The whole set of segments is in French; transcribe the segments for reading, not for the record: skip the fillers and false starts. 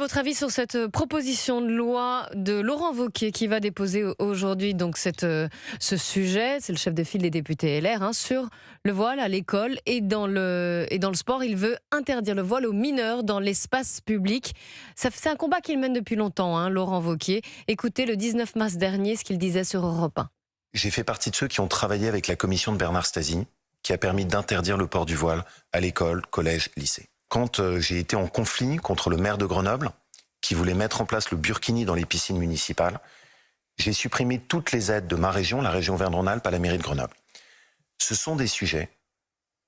votre avis sur cette proposition de loi de Laurent Wauquiez qui va déposer aujourd'hui donc ce sujet, c'est le chef de file des députés LR, sur le voile à l'école et dans le sport. Il veut interdire le voile aux mineurs dans l'espace public. C'est un combat qu'il mène depuis longtemps, Laurent Wauquiez. Écoutez le 19 mars dernier ce qu'il disait sur Europe 1. J'ai fait partie de ceux qui ont travaillé avec la commission de Bernard Stasi, qui a permis d'interdire le port du voile à l'école, collège, lycée. Quand j'ai été en conflit contre le maire de Grenoble, qui voulait mettre en place le burkini dans les piscines municipales, j'ai supprimé toutes les aides de ma région, la région Auvergne-Rhône-Alpes, à la mairie de Grenoble. Ce sont des sujets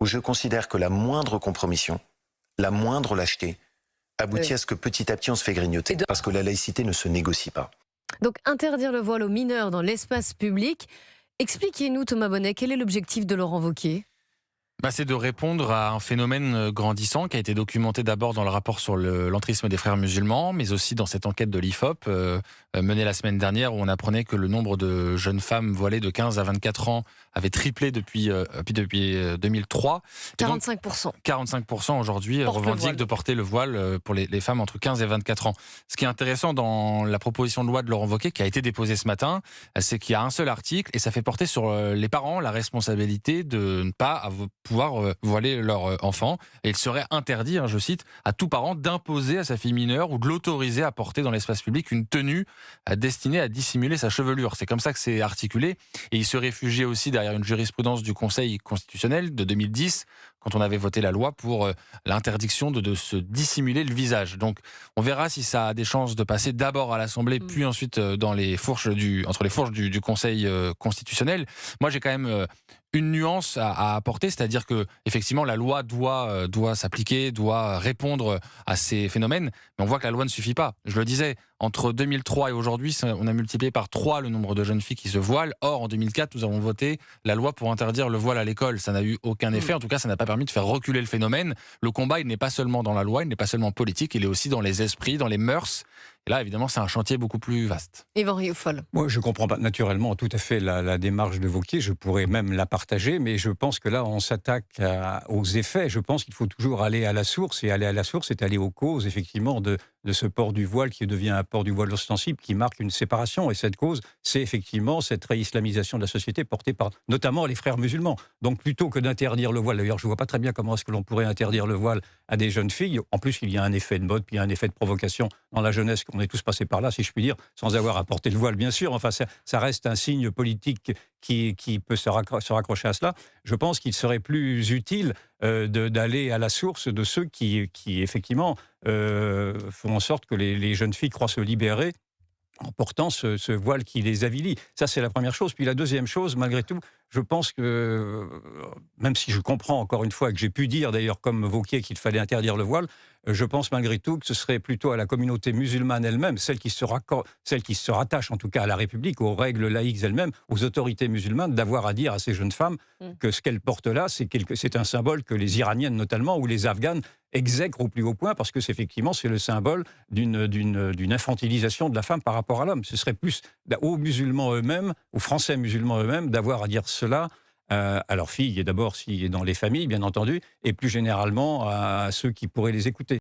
où je considère que la moindre compromission, la moindre lâcheté, aboutit à ce que petit à petit on se fait grignoter, parce que la laïcité ne se négocie pas. Donc interdire le voile aux mineurs dans l'espace public. Expliquez-nous, Thomas Bonnet, quel est l'objectif de Laurent Wauquiez ? C'est de répondre à un phénomène grandissant qui a été documenté d'abord dans le rapport sur l'entrisme des frères musulmans, mais aussi dans cette enquête de l'IFOP menée la semaine dernière où on apprenait que le nombre de jeunes femmes voilées de 15 à 24 ans avait triplé depuis 2003. 45%. 45% aujourd'hui revendiquent de porter le voile pour les femmes entre 15 et 24 ans. Ce qui est intéressant dans la proposition de loi de Laurent Wauquiez qui a été déposée ce matin, c'est qu'il y a un seul article et ça fait porter sur les parents la responsabilité de ne pas pouvoir voiler leur enfant. Et il serait interdit, je cite, à tout parent d'imposer à sa fille mineure ou de l'autoriser à porter dans l'espace public une tenue destinée à dissimuler sa chevelure. C'est comme ça que c'est articulé. Et il se réfugiait aussi derrière une jurisprudence du Conseil constitutionnel de 2010, quand on avait voté la loi pour l'interdiction de se dissimuler le visage. Donc on verra si ça a des chances de passer d'abord à l'Assemblée, puis ensuite entre les fourches du Conseil constitutionnel. Moi j'ai quand même une nuance à apporter, c'est-à-dire que effectivement la loi doit s'appliquer, doit répondre à ces phénomènes, mais on voit que la loi ne suffit pas. Je le disais, entre 2003 et aujourd'hui, on a multiplié par 3 le nombre de jeunes filles qui se voilent. Or, en 2004, nous avons voté la loi pour interdire le voile à l'école. Ça n'a eu aucun effet. En tout cas, ça n'a pas permis de faire reculer le phénomène. Le combat, il n'est pas seulement dans la loi, il n'est pas seulement politique, il est aussi dans les esprits, dans les mœurs. Et là, évidemment, c'est un chantier beaucoup plus vaste. Yvan Rioufol. Moi, je comprends pas naturellement tout à fait la démarche de Wauquiez. Je pourrais même la partager, mais je pense que là, on s'attaque aux effets. Je pense qu'il faut toujours aller à la source. Et aller à la source, c'est aller aux causes, effectivement, de ce port du voile qui devient un port du voile ostensible, qui marque une séparation. Et cette cause, c'est effectivement cette réislamisation de la société portée par notamment les frères musulmans. Donc plutôt que d'interdire le voile, d'ailleurs je ne vois pas très bien comment est-ce que l'on pourrait interdire le voile à des jeunes filles. En plus, il y a un effet de mode, puis il y a un effet de provocation dans la jeunesse. On est tous passés par là, si je puis dire, sans avoir à porter le voile, bien sûr. Enfin, ça reste un signe politique qui peut se raccrocher à cela. Je pense qu'il serait plus utile d'aller à la source de ceux qui effectivement, font en sorte que les jeunes filles croient se libérer en portant ce voile qui les avilit. Ça, c'est la première chose. Puis la deuxième chose, malgré tout, je pense que, même si je comprends encore une fois, que j'ai pu dire d'ailleurs comme Wauquiez qu'il fallait interdire le voile, je pense malgré tout que ce serait plutôt à la communauté musulmane elle-même, celle qui se rattache en tout cas à la République, aux règles laïques elles-mêmes, aux autorités musulmanes, d'avoir à dire à ces jeunes femmes que ce qu'elles portent là, c'est un symbole que les Iraniennes notamment, ou les Afghanes, exècrent au plus haut point, parce que c'est le symbole d'une infantilisation de la femme par rapport à l'homme. Ce serait plus aux musulmans eux-mêmes, aux Français musulmans eux-mêmes, d'avoir à dire cela à leurs filles, et d'abord dans les familles, bien entendu, et plus généralement à ceux qui pourraient les écouter.